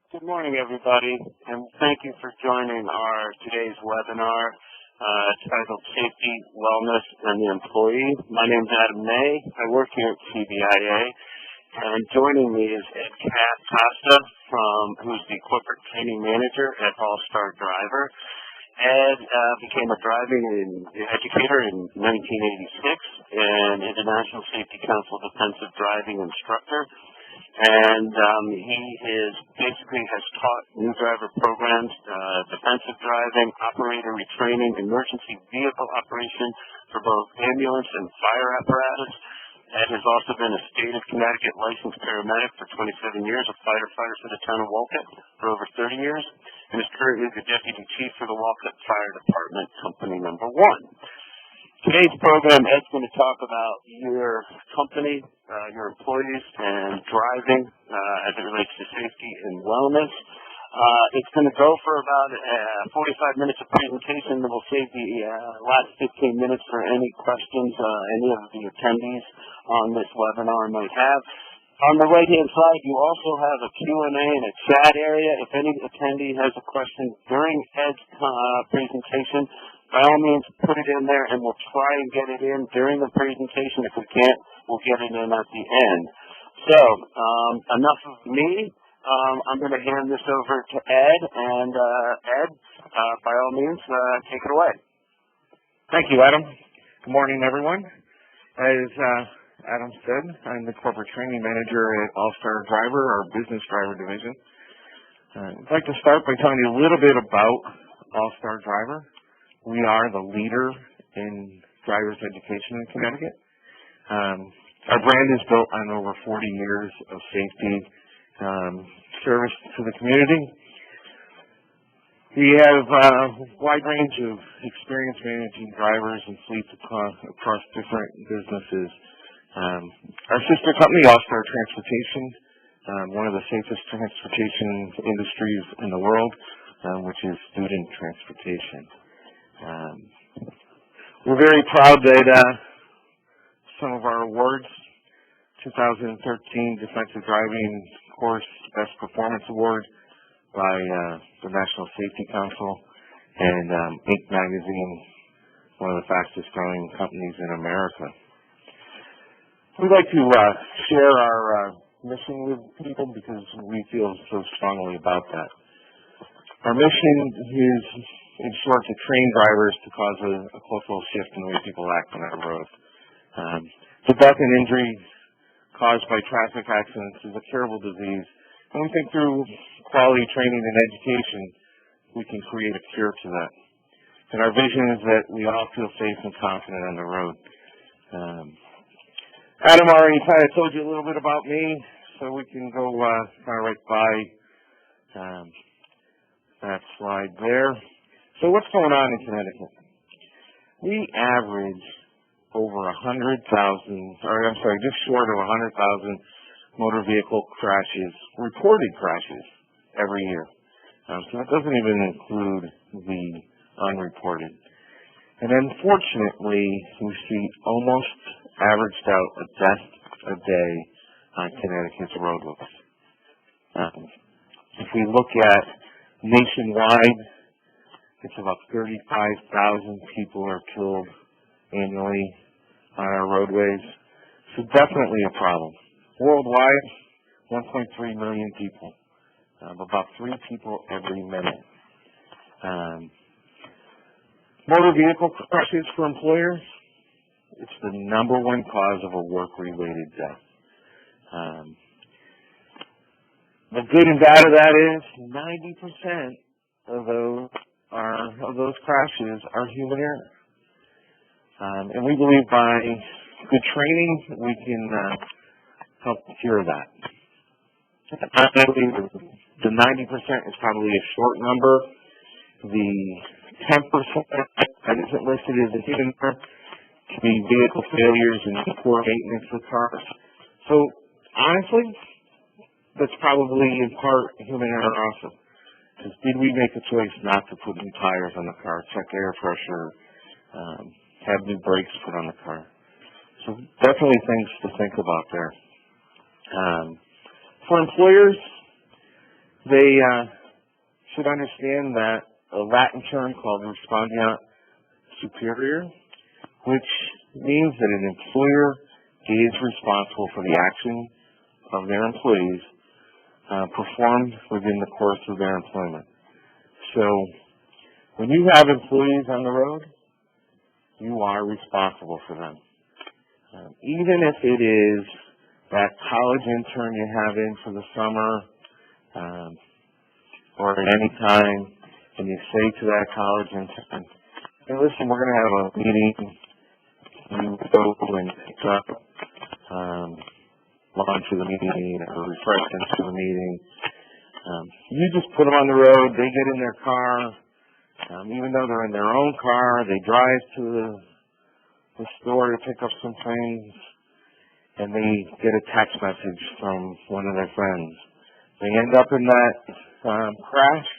Good morning, everybody, and thank you for joining our today's webinar titled Safety, Wellness, and the Employee. My name is Adam May. I work here at CBIA, and joining me is Ed Costa, who's the Corporate Training Manager at AllStar Driver. Ed became a driving educator in 1986 and International Safety Council Defensive Driving Instructor. And he basically has taught new driver programs, defensive driving, operator retraining, emergency vehicle operation for both ambulance and fire apparatus. Ed has also been a state of Connecticut licensed paramedic for 27 years, a firefighter for the town of Wolcott for over 30 years, and is currently the deputy chief for the Wolcott Fire Department, company number 1. Today's program, Ed's going to talk about your company, your employees, and driving as it relates to safety and wellness. It's going to go for about 45 minutes of presentation, and we'll save the last 15 minutes for any questions any of the attendees on this webinar might have. On the right-hand side, you also have a Q&A and a chat area. If any attendee has a question during Ed's presentation, by all means, put it in there, and we'll try and get it in during the presentation. If we can't, we'll get it in at the end. So, enough of me. I'm going to hand this over to Ed, and Ed, by all means, take it away. Thank you, Adam. Good morning, everyone. As Adam said, I'm the Corporate Training Manager at AllStar Driver, our business driver division. I'd like to start by telling you a little bit about AllStar Driver. We are the leader in driver's education in Connecticut. Our brand is built on over 40 years of safety service to the community. We have a wide range of experience managing drivers and fleets across different businesses. Our sister company, AllStar Transportation, one of the safest transportation industries in the world, which is student transportation. We're very proud that some of our awards, 2013 Defensive Driving Course Best Performance Award by the National Safety Council, and Inc. magazine, one of the fastest growing companies in America. We'd like to share our mission with people because we feel so strongly about that. Our mission is, in short, to train drivers to cause a cultural shift in the way people act on our roads. The death and injury caused by traffic accidents is a terrible disease, and we think through quality training and education, we can create a cure to that. And our vision is that we all feel safe and confident on the road. Adam already kind of told you a little bit about me, so we can go kind of right by that slide there. So what's going on in Connecticut? We average over 100,000, just short of 100,000 motor vehicle crashes, reported crashes, every year. So that doesn't even include the unreported. And unfortunately, we see almost averaged out a death a day on Connecticut's roadways. If we look at nationwide, it's about 35,000 people are killed annually on our roadways. So definitely a problem. Worldwide, 1.3 million people. About 3 people every minute. Motor vehicle crashes for employers, it's the #1 cause of a work-related death. The good and bad of that is 90% of those crashes are human error. And we believe by good training, we can help cure that. I believe the 90% is probably a short number. The 10% that isn't listed as a hidden number can be vehicle failures and poor maintenance of cars. So honestly, that's probably in part human error also. Because did we make a choice not to put new tires on the car, check air pressure, have new brakes put on the car? So definitely things to think about there. For employers, they should understand that a Latin term called respondeat superior, which means that an employer is responsible for the action of their employees performed within the course of their employment. So when you have employees on the road, you are responsible for them. Even if it is that college intern you have in for the summer or at any time, and you say to that college intern, hey, listen, we're going to have a meeting. You go and pick up lunch for the meeting or refreshments for the meeting. You just put them on the road. They get in their car. Even though they're in their own car, they drive to the store to pick up some things, and they get a text message from one of their friends. They end up in that crash.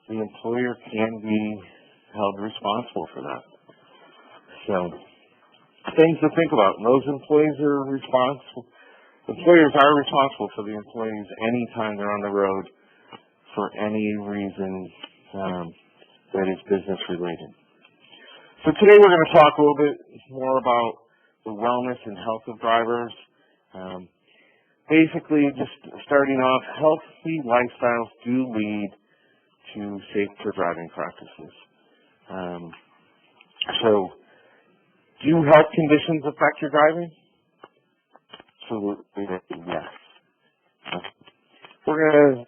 The employer can be held responsible for that. So, things to think about. Those employees are responsible. Employers are responsible for the employees anytime they're on the road for any reason that is business related. So today we're going to talk a little bit more about the wellness and health of drivers. Basically, just starting off, healthy lifestyles do lead to safer driving practices. So, do health conditions affect your driving? Absolutely, yes. We're going to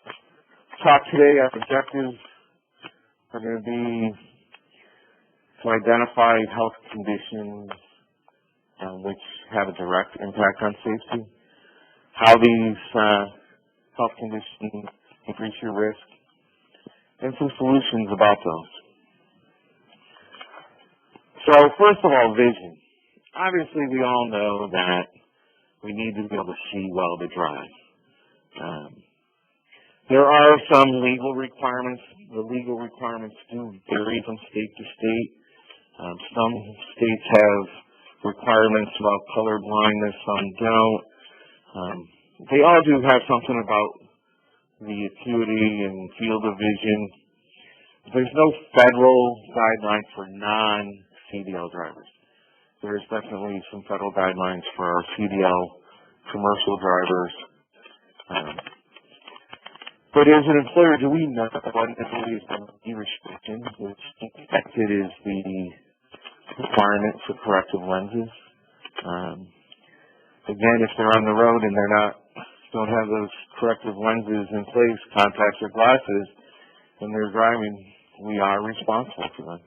talk today, our objectives are going to be to identify health conditions which have a direct impact on safety, how these health conditions increase your risk, and some solutions about those. So first of all, vision. Obviously, we all know that we need to be able to see well to drive. There are some legal requirements. The legal requirements do vary from state to state. Some states have requirements about color blindness, some don't. They all do have something about the acuity and field of vision. There's no federal guideline for non-CDL drivers. There's definitely some federal guidelines for our CDL commercial drivers. But as an employer, do we know what is the restriction? Which it is the requirement for corrective lenses. Again, if they're on the road and don't have those corrective lenses in place, contacts or glasses, when they're driving, we are responsible for them.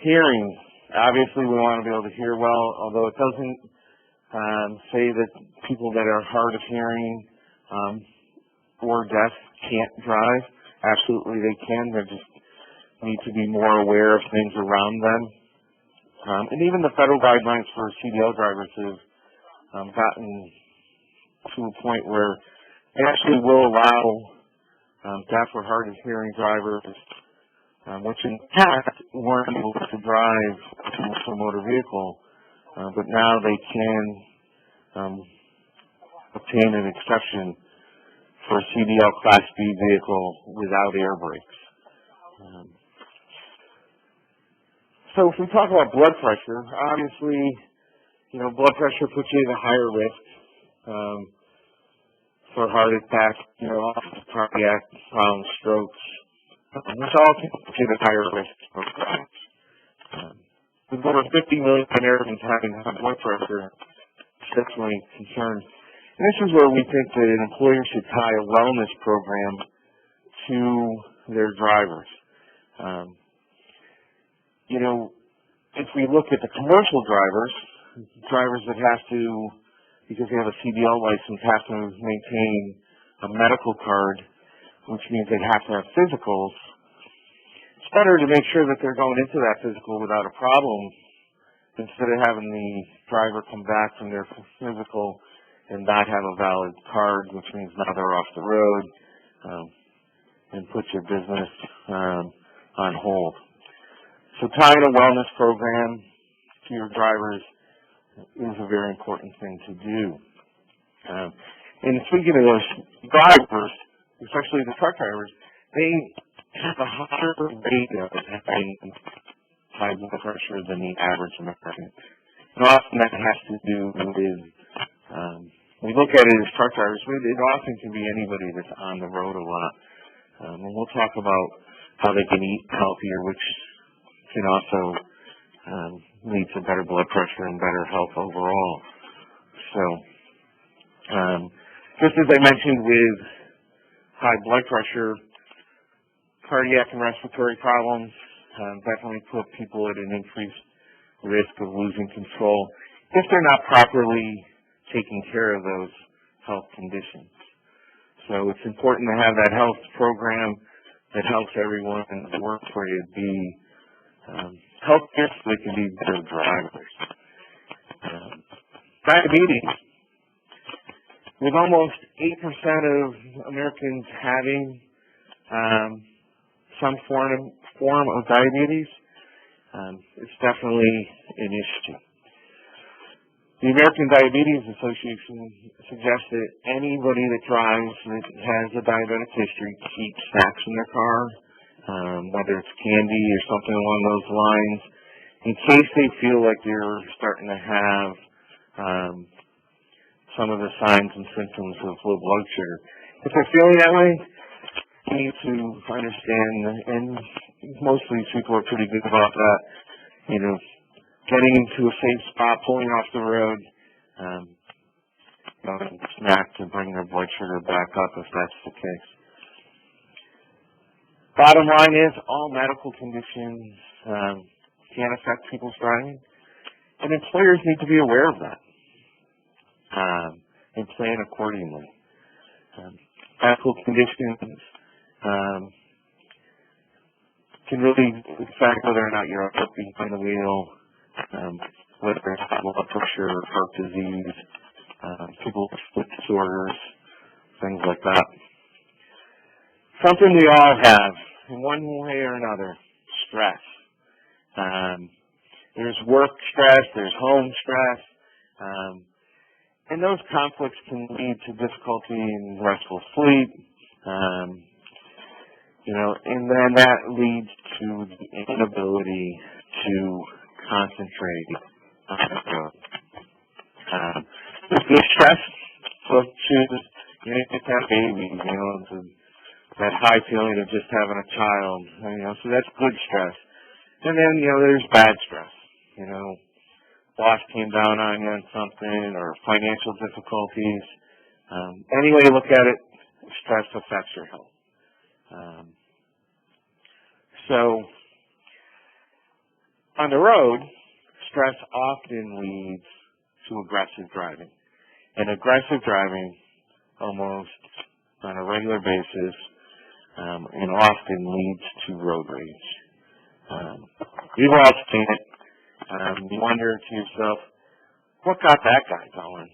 Hearing. Obviously, we want to be able to hear well, although it doesn't say that people that are hard of hearing or deaf can't drive. Absolutely, they can. They just need to be more aware of things around them. And even the federal guidelines for CDL drivers have gotten to a point where they actually will allow deaf or hard of hearing drivers, which in the past weren't able to drive a motor vehicle, but now they can obtain an exception for a CDL Class B vehicle without air brakes. So if we talk about blood pressure, obviously, blood pressure puts you at a higher risk for heart attack, cardiac problems, strokes. Which all can put you at a higher risk of crashes. With over 50 million Americans having high blood pressure, it's definitely a concern. And this is where we think that an employer should tie a wellness program to their drivers. If we look at the commercial drivers that have to, because they have a CDL license, have to maintain a medical card, which means they have to have physicals. It's better to make sure that they're going into that physical without a problem instead of having the driver come back from their physical and not have a valid card, which means now they're off the road and put your business on hold. So tying a wellness program to your drivers is a very important thing to do. And speaking of those drivers, especially the truck drivers, they have a higher rate of having high blood pressure than the average American. And often that has to do with, we look at it as truck drivers, but it often can be anybody that's on the road a lot. And we'll talk about how they can eat healthier, which can also lead to better blood pressure and better health overall. So, just as I mentioned with high blood pressure, cardiac and respiratory problems definitely put people at an increased risk of losing control if they're not properly taking care of those health conditions. So it's important to have that health program that helps everyone that works for you be healthier so they can be better drivers. Diabetes. With almost 8% of Americans having some form of diabetes, it's definitely an issue. The American Diabetes Association suggests that anybody that drives that has a diabetic history keep snacks in their car, whether it's candy or something along those lines, in case they feel like they're starting to have some of the signs and symptoms of low blood sugar. If they're feeling that way, you need to understand, and most of these people are pretty good about that, getting into a safe spot, pulling off the road, snack to bring their blood sugar back up if that's the case. Bottom line is, all medical conditions can affect people's driving, and employers need to be aware of that and plan accordingly. Medical conditions can really affect whether or not you're up behind the wheel, whether it's high blood pressure, heart disease, people with sleep disorders, things like that. Something we all have, in one way or another, stress. There's work stress, there's home stress, and those conflicts can lead to difficulty in restful sleep, and then that leads to the inability to concentrate on the road. With the stress, so choose, just have babies, that high feeling of just having a child, so that's good stress. And then, there's bad stress, boss came down on you on something, or financial difficulties. Any way you look at it, stress affects your health. So, on the road, stress often leads to aggressive driving. And aggressive driving, almost on a regular basis, and often leads to road rage. We've all seen it. You wonder to yourself, what got that guy going?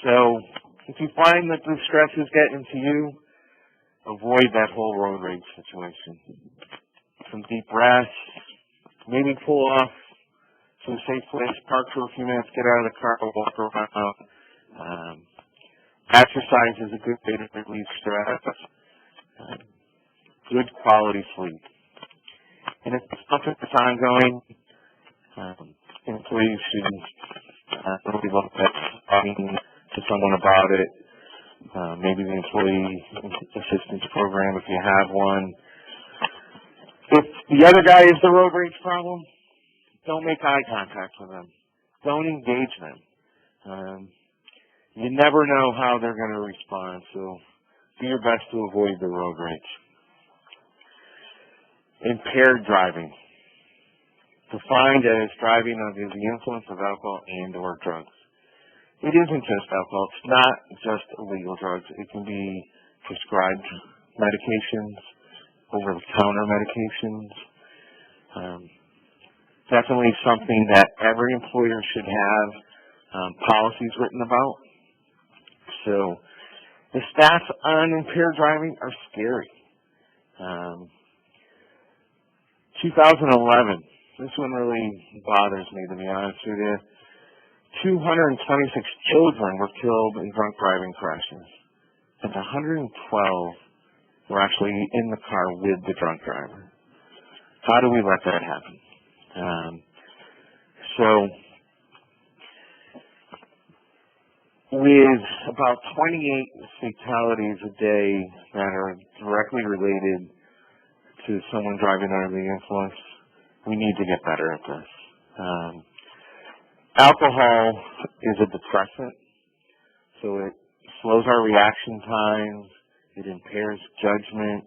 So if you find that the stress is getting to you, avoid that whole road rage situation. Some deep breaths, maybe pull off to a safe place, park for a few minutes, get out of the car, walk around. Exercise is a good way to relieve stress. Good quality sleep. And if it's something that's ongoing, employees should really look at talking to someone about it. Maybe the employee assistance program if you have one. If the other guy is the road rage problem, don't make eye contact with them. Don't engage them. You never know how they're going to respond, so do your best to avoid the road rage. Impaired driving. Defined as driving under the influence of alcohol and or drugs. It isn't just alcohol. It's not just illegal drugs. It can be prescribed medications, over-the-counter medications. Definitely something that every employer should have policies written about. So the stats on impaired driving are scary. 2011, this one really bothers me, to be honest with you. 226 children were killed in drunk driving crashes, and 112 were actually in the car with the drunk driver. How do we let that happen? So with about 28 fatalities a day that are directly related to someone driving under the influence, we need to get better at this. Alcohol is a depressant, so it slows our reaction times, it impairs judgment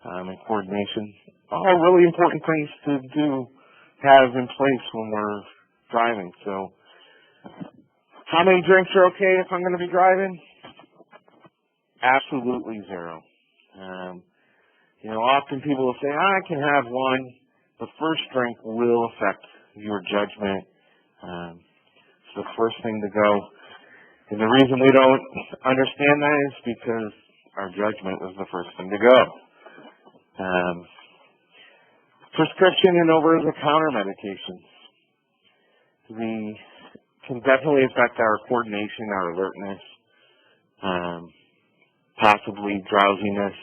and coordination. All really important things to have in place when we're driving. So how many drinks are okay if I'm going to be driving? Absolutely zero. Often people will say, I can have one. The first drink will affect your judgment. It's the first thing to go. And the reason we don't understand that is because our judgment was the first thing to go. Prescription and over-the-counter medications. We can definitely affect our coordination, our alertness, possibly drowsiness.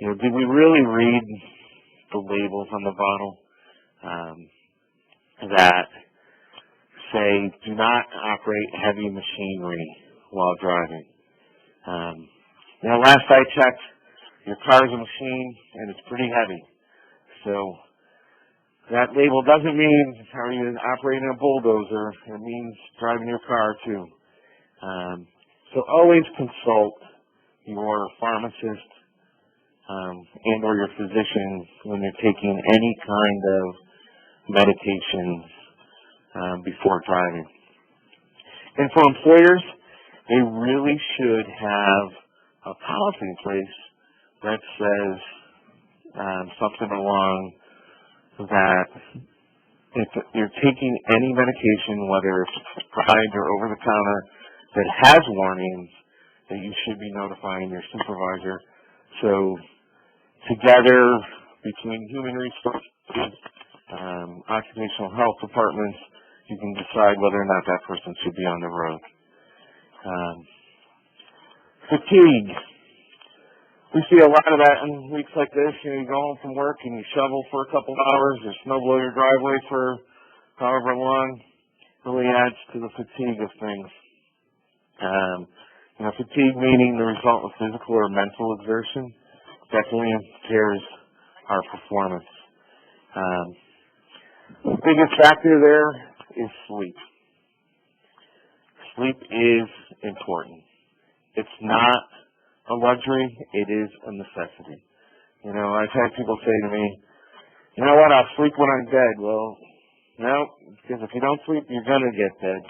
Did we really read the labels on the bottle that say, do not operate heavy machinery while driving? Last I checked, your car is a machine and it's pretty heavy. So that label doesn't mean are you operating a bulldozer. It means driving your car too. So always consult your pharmacist and or your physician when you're taking any kind of medications before driving. And for employers, they really should have a policy in place that says something along that if you're taking any medication, whether it's prescribed or over the counter, that has warnings, that you should be notifying your supervisor. So together between human resources, occupational health departments, you can decide whether or not that person should be on the road. Fatigue. We see a lot of that in weeks like this. You go home from work and you shovel for a couple hours or snow blow your driveway for however long. Really adds to the fatigue of things. Fatigue meaning the result of physical or mental exertion definitely impairs our performance. The biggest factor there is sleep. Sleep is important. It's not a luxury, it is a necessity. I've had people say to me, you know what, I'll sleep when I'm dead. Well, no, because if you don't sleep, you're going to get dead.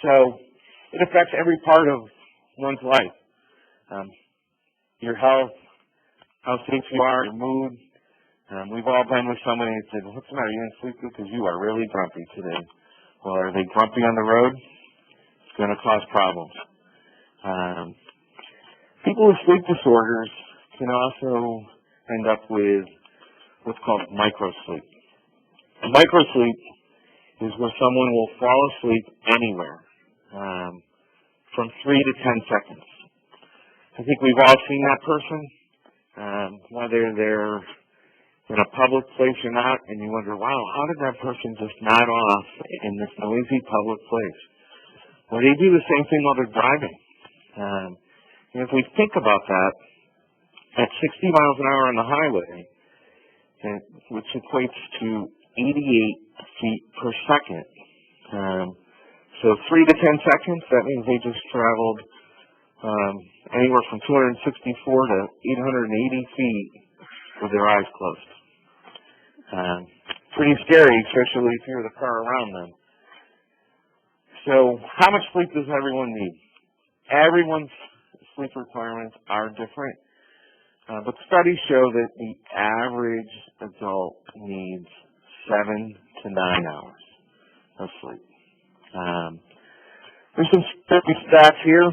So it affects every part of one's life. Your health, how safe you are, your mood. We've all been with somebody and said, what's the matter, you didn't sleep good because you are really grumpy today. Well, are they grumpy on the road? It's going to cause problems. People with sleep disorders can also end up with what's called microsleep. Microsleep is where someone will fall asleep anywhere from 3 to 10 seconds. I think we've all seen that person, whether they're in a public place or not, and you wonder, wow, how did that person just nod off in this noisy public place? Well, they do the same thing while they're driving. And if we think about that, at 60 miles an hour on the highway, which equates to 88 feet per second, so 3 to 10 seconds, that means they just traveled anywhere from 264 to 880 feet with their eyes closed. Pretty scary, especially if you're the car around them. So how much sleep does everyone need? Everyone's sleep requirements are different, but studies show that the average adult needs 7 to 9 hours of sleep. There's some stats here.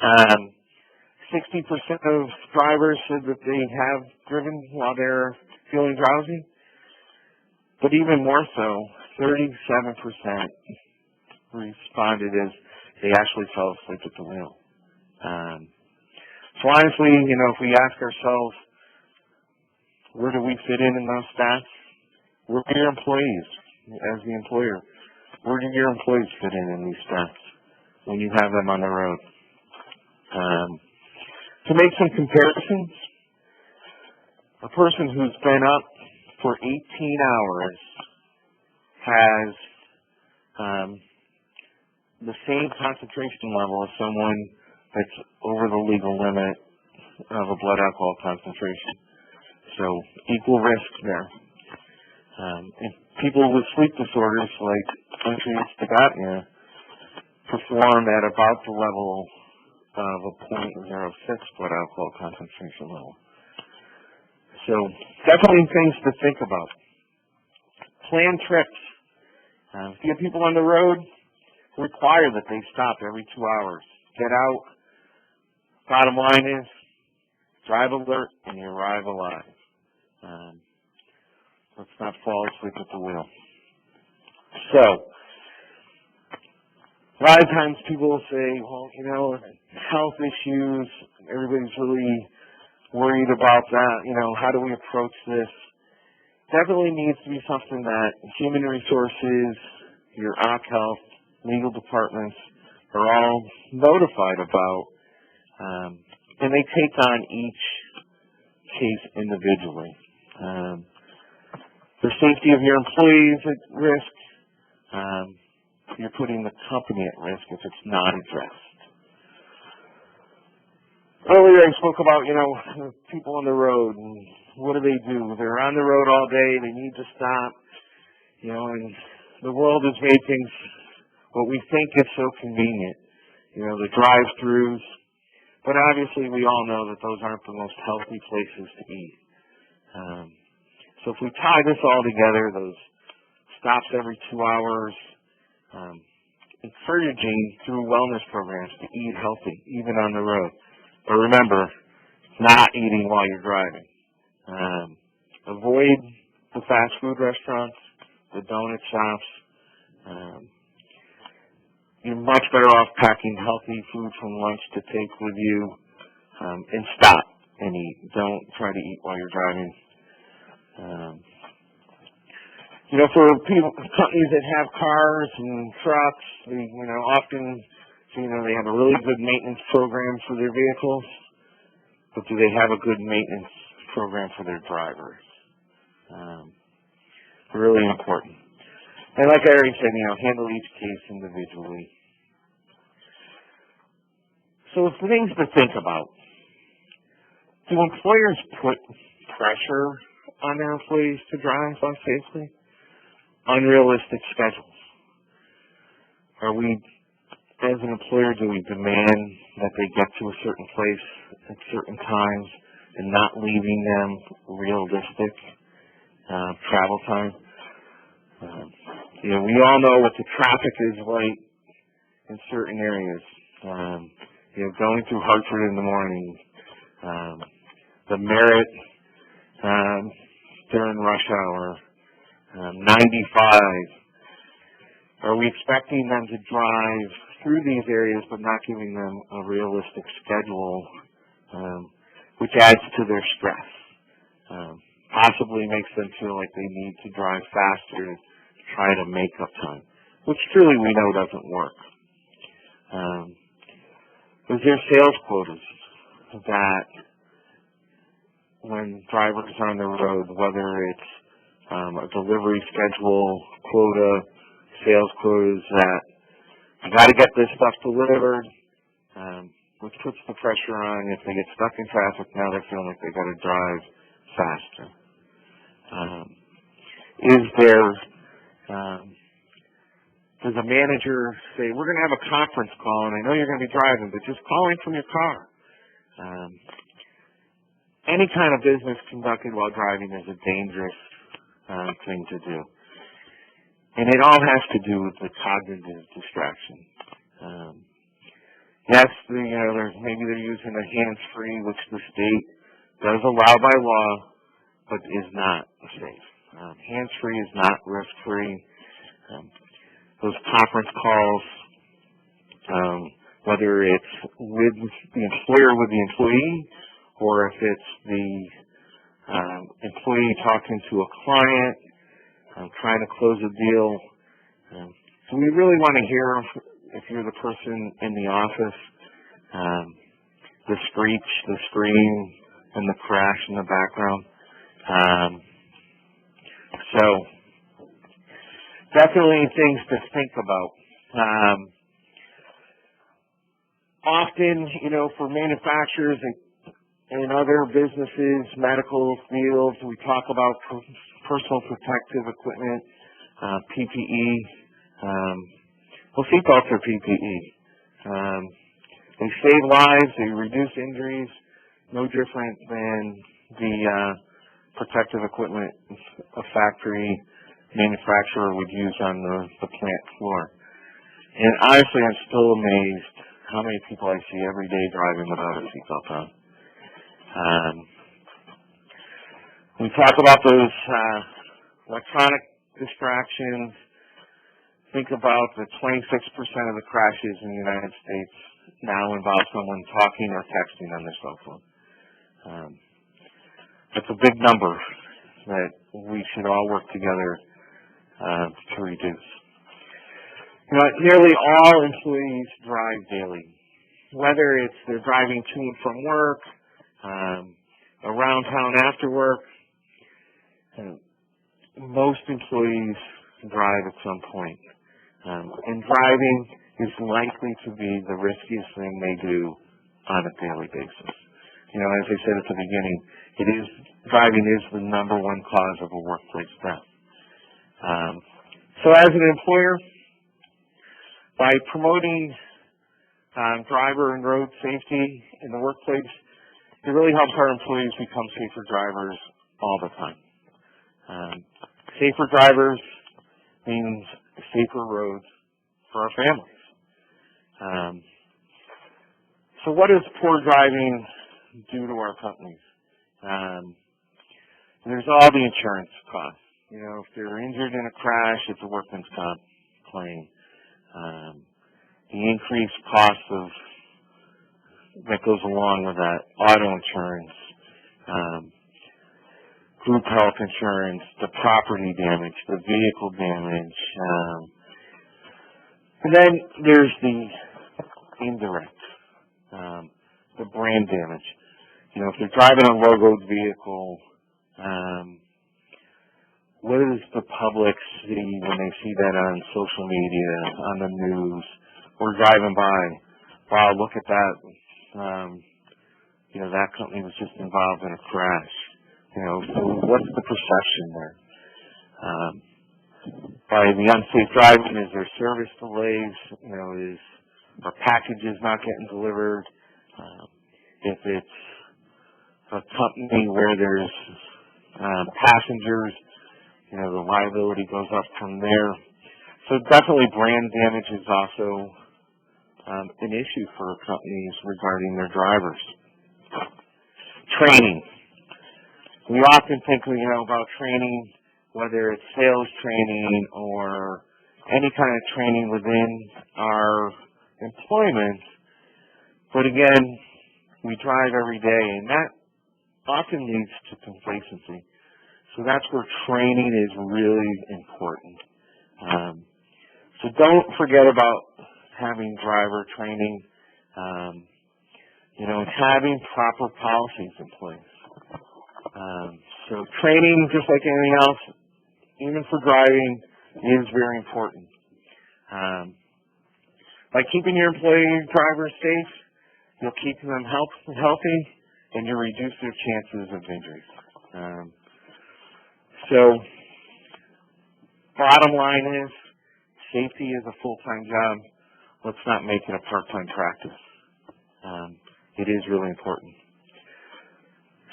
60% of drivers said that they have driven while they're feeling drowsy, but even more so, 37% responded as they actually fell asleep at the wheel. So honestly, if we ask ourselves, where do we fit in those stats? Where do your employees, as the employer, where do your employees fit in these stats when you have them on the road? To make some comparisons, a person who's been up for 18 hours has the same concentration level as someone that's over the legal limit of a blood alcohol concentration. So equal risk there. And people with sleep disorders like sleep apnea perform at about the level of a 0.06 blood alcohol concentration level. So definitely things to think about. Plan trips. If you have people on the road, require that they stop every 2 hours. Get out. Bottom line is, drive alert and you arrive alive. Let's not fall asleep at the wheel. So, a lot of times people will say, well, health issues, everybody's really worried about that. How do we approach this? Definitely needs to be something that human resources, your OC health, legal departments are all notified about, and they take on each case individually. The safety of your employees at risk. You're putting the company at risk if it's not addressed. Earlier I spoke about, people on the road and what do? They're on the road all day, they need to stop, and the world has made things what we think is so convenient, the drive-thrus, but obviously we all know that those aren't the most healthy places to eat. So if we tie this all together, those stops every 2 hours, encouraging through wellness programs to eat healthy, even on the road. But remember, not eating while you're driving. Avoid the fast food restaurants, the donut shops. You're much better off packing healthy food from lunch to take with you, and stop and eat. Don't try to eat while you're driving. For people, companies that have cars and trucks, they, often, they have a really good maintenance program for their vehicles, but do they have a good maintenance program for their drivers? Really important. And like I already said, handle each case individually. So it's things to think about. Do employers put pressure on their employees to drive safely? Unrealistic schedules. Are we, as an employer, do we demand that they get to a certain place at certain times and not leaving them realistic travel time? We all know what the traffic is like in certain areas. Going through Hartford in the morning, the Merritt during rush hour, 95. Are we expecting them to drive through these areas but not giving them a realistic schedule, which adds to their stress? Possibly makes them feel like they need to drive faster to try to make up time, which truly we know doesn't work. Is there sales quotas that when drivers are on the road, whether it's a delivery schedule quota, sales quotas that you got to get this stuff delivered, which puts the pressure on if they get stuck in traffic, now they're feeling like they got to drive faster. Does a manager say, we're going to have a conference call, and I know you're going to be driving, but just call in from your car? Any kind of business conducted while driving is a dangerous thing to do. And it all has to do with the cognitive distraction. Yes, maybe they're using a hands-free, which the state does allow by law, but is not safe. Hands-free is not risk-free. those conference calls, whether it's with the employer with the employee, or if it's the employee talking to a client, trying to close a deal. So we really want to hear, if you're the person in the office, the screech, the scream, and the crash in the background. So definitely things to think about. Often, for manufacturers and other businesses, medical fields, we talk about personal protective equipment, PPE. Well, seatbelts are PPE. They save lives, they reduce injuries, no different than the protective equipment a factory manufacturer would use on the plant floor. And honestly, I'm still amazed how many people I see every day driving without a seatbelt on. We talk about those electronic distractions. Think about the 26% of the crashes in the United States now involve someone talking or texting on their cell phone. That's a big number that we should all work together to reduce. Nearly all employees drive daily, whether it's they're driving to and from work, around town after work. Most employees drive at some point. And driving is likely to be the riskiest thing they do on a daily basis. As I said at the beginning, driving is the number one cause of a workplace death. So as an employer, by promoting driver and road safety in the workplace, it really helps our employees become safer drivers all the time. Safer drivers means safer roads for our families. So what does poor driving do to our companies? There's all the insurance costs. If they're injured in a crash, it's a workman's comp claim. The increased cost that goes along with that, auto insurance, group health insurance, the property damage, the vehicle damage, and then there's the indirect, the brand damage. If they're driving a logoed vehicle, what does the public see when they see that on social media, on the news, or driving by? Wow, look at that. That company was just involved in a crash. So what's the perception there? By the unsafe driving, is there service delays? Is our packages not getting delivered? If it's a company where there's passengers, the liability goes up from there. So definitely brand damage is also an issue for companies regarding their drivers. Training. We often think, about training, whether it's sales training or any kind of training within our employment. But again, we drive every day, and that often leads to complacency. So that's where training is really important. So don't forget about having driver training, and having proper policies in place. So training, just like anything else, even for driving, is very important. By keeping your employee drivers safe, you'll keep them healthy, and you'll reduce their chances of injuries. So, bottom line is, safety is a full-time job. Let's not make it a part-time practice. It is really important.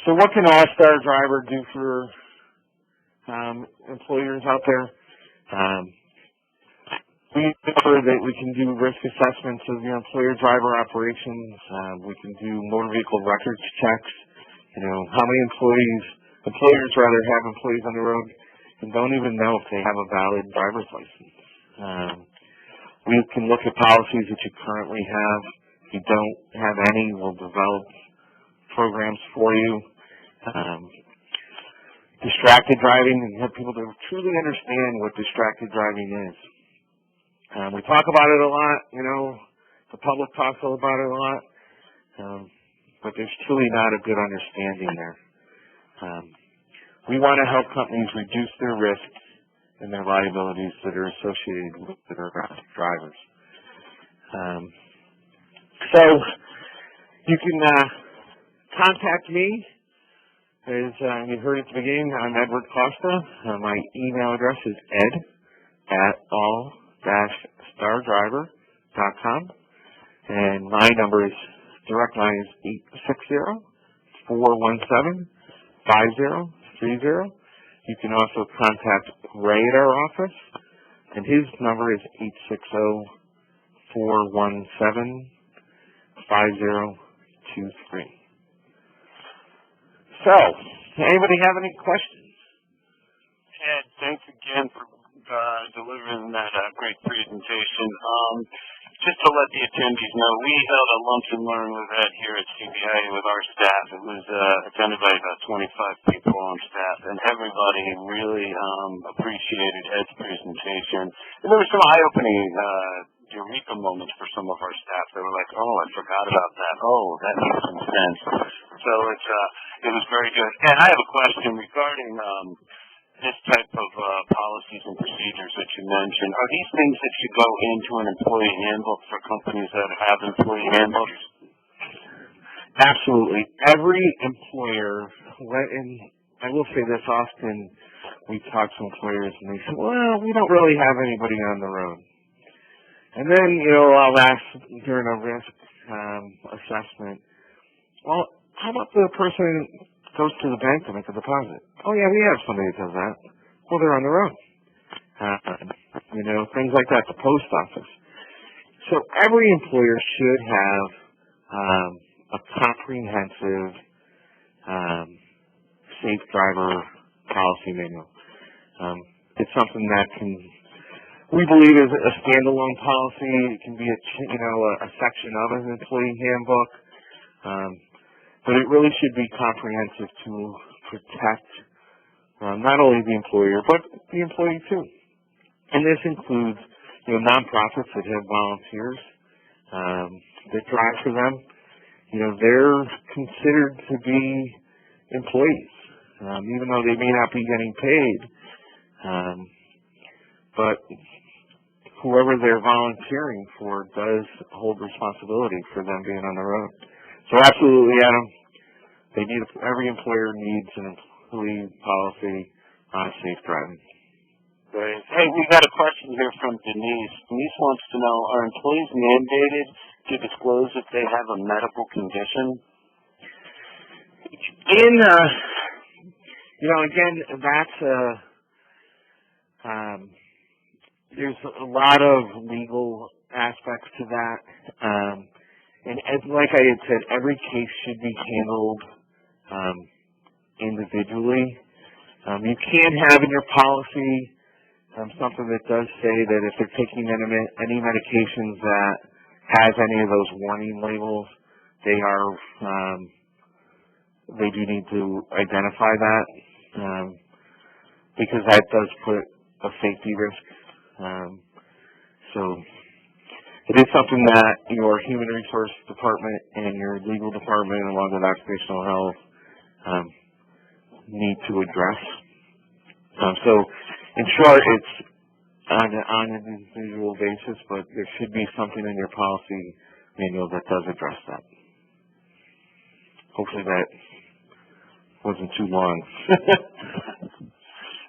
So what can AllStar Driver do for employers out there? We know that we can do risk assessments of your employer driver operations. We can do motor vehicle records checks. How many employers rather have employees on the road and don't even know if they have a valid driver's license. We can look at policies that you currently have. If you don't have any, we'll develop programs for you. Distracted driving, and have people to truly understand what distracted driving is. We talk about it a lot, the public talks about it a lot, but there's truly not a good understanding there. We want to help companies reduce their risk and their liabilities that are associated with their drivers. So you can contact me. As you heard at the beginning, I'm Edward Costa. My email address is ed@all-stardriver.com. And my direct line is 860-417-5030. You can also contact Ray at our office, and his number is 860-417-5023. So, anybody have any questions? Ed, thanks again for delivering that great presentation. Just to let the attendees know, we held a lunch and learn with Ed here at CBIA with our staff. It was attended by about 25 people on staff, and everybody really appreciated Ed's presentation. And there were some eye-opening eureka moments for some of our staff. They were like, "Oh, I forgot about that. Oh, that makes some sense." So it was very good. And I have a question regarding this type of policies and procedures that you mentioned. Are these things that should go into an employee handbook for companies that have employee handbooks? Absolutely. Every employer, and I will say this often, we talk to employers and they say, "Well, we don't really have anybody on the road." And then, I'll ask during a risk assessment, "Well, how about the person goes to the bank to make a deposit?" "Oh, yeah, we have somebody that does that." "Well, they're on their own." Things like that, the post office. So every employer should have a comprehensive safe driver policy manual. It's something that we believe is a standalone policy. It can be a section of an employee handbook. But it really should be comprehensive to protect not only the employer, but the employee too. And this includes, nonprofits that have volunteers that drive for them. They're considered to be employees, even though they may not be getting paid. But whoever they're volunteering for does hold responsibility for them being on the road. So absolutely, Adam, every employer needs an employee policy on safe driving. Great. Hey, we got a question here from Denise. Denise wants to know, are employees mandated to disclose if they have a medical condition? Again, that's there's a lot of legal aspects to that. And like I had said, every case should be handled individually. You can have in your policy something that does say that if they're taking any medications that has any of those warning labels, they do need to identify that because that does put a safety risk. So it is something that your human resource department and your legal department, along with occupational health, need to address. So, in short, it's on an individual basis, but there should be something in your policy manual that does address that. Hopefully that wasn't too long.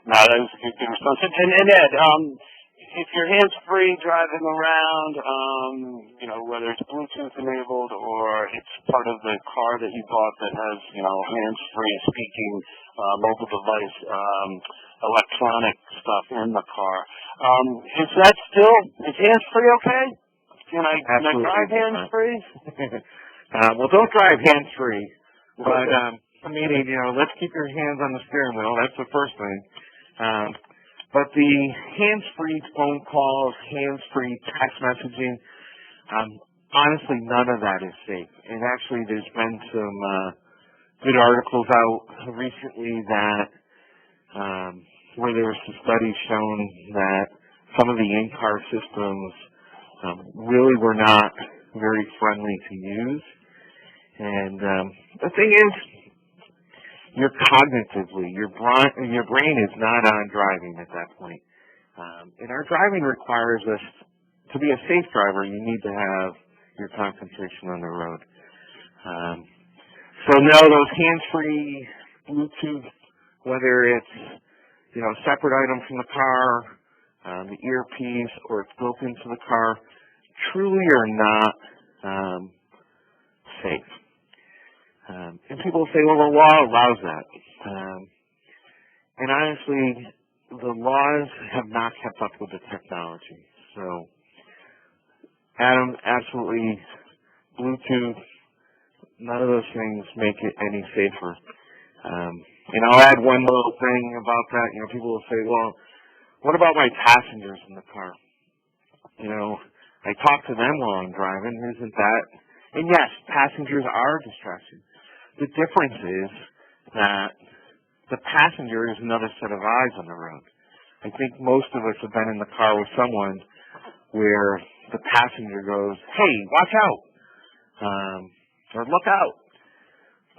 No, that was a good response. And Ed, if you're hands-free driving around, whether it's Bluetooth enabled or it's part of the car that you bought that has, hands-free speaking, mobile device, electronic stuff in the car, is hands-free okay? Can I drive hands-free? Well, don't drive hands-free, but, let's keep your hands on the steering wheel. That's the first thing. But the hands-free phone calls, hands-free text messaging, honestly, none of that is safe. And actually, there's been some good articles out recently that where there were some studies showing that some of the in-car systems really were not very friendly to use. And the thing is, you're cognitively, your brain is not on driving at that point. And our driving requires us to be a safe driver. You need to have your concentration on the road. So no, those hands-free Bluetooth, whether it's a separate item from the car, the earpiece, or it's built into the car, truly are not safe. And people say, well, the law allows that. And honestly, the laws have not kept up with the technology. So, Adam, absolutely, Bluetooth, none of those things make it any safer. And I'll add one little thing about that. People will say, well, what about my passengers in the car? I talk to them while I'm driving. Isn't that? And yes, passengers are a distraction. The difference is that the passenger is another set of eyes on the road. I think most of us have been in the car with someone where the passenger goes, hey, watch out, or look out.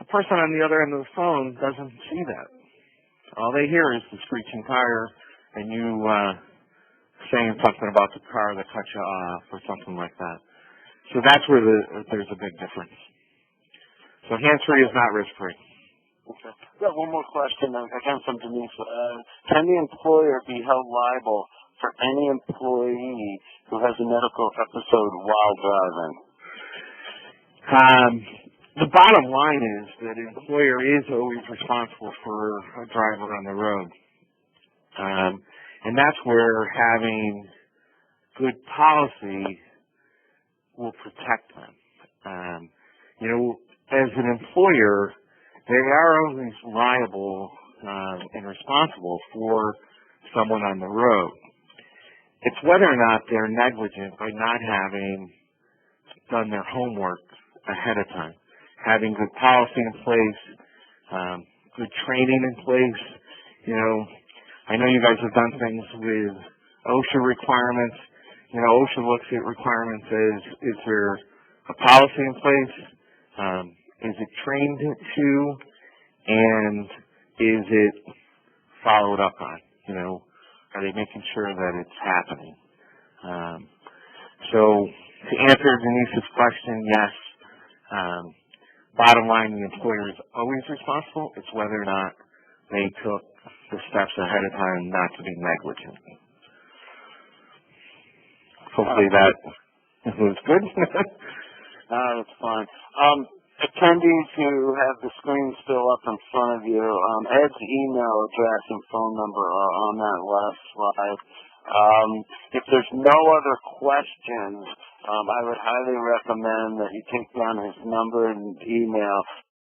The person on the other end of the phone doesn't see that. All they hear is the screeching tire and you saying something about the car that cut you off or something like that. So that's where there's a big difference. So hands-free is not risk-free. Okay. Got one more question, again from Denise. Can the employer be held liable for any employee who has a medical episode while driving? The bottom line is that an employer is always responsible for a driver on the road. And that's where having good policy will protect them. As an employer, they are always liable and responsible for someone on the road. It's whether or not they're negligent by not having done their homework ahead of time, having good policy in place, good training in place. I know you guys have done things with OSHA requirements. OSHA looks at requirements as, is there a policy in place? Is it trained to? And is it followed up on? Are they making sure that it's happening? So to answer Denise's question, yes. Bottom line, the employer is always responsible. It's whether or not they took the steps ahead of time not to be negligent. Hopefully that was good. That's fine. Attendees who have the screen still up in front of you, Ed's email address and phone number are on that last slide. If there's no other questions, I would highly recommend that you take down his number and email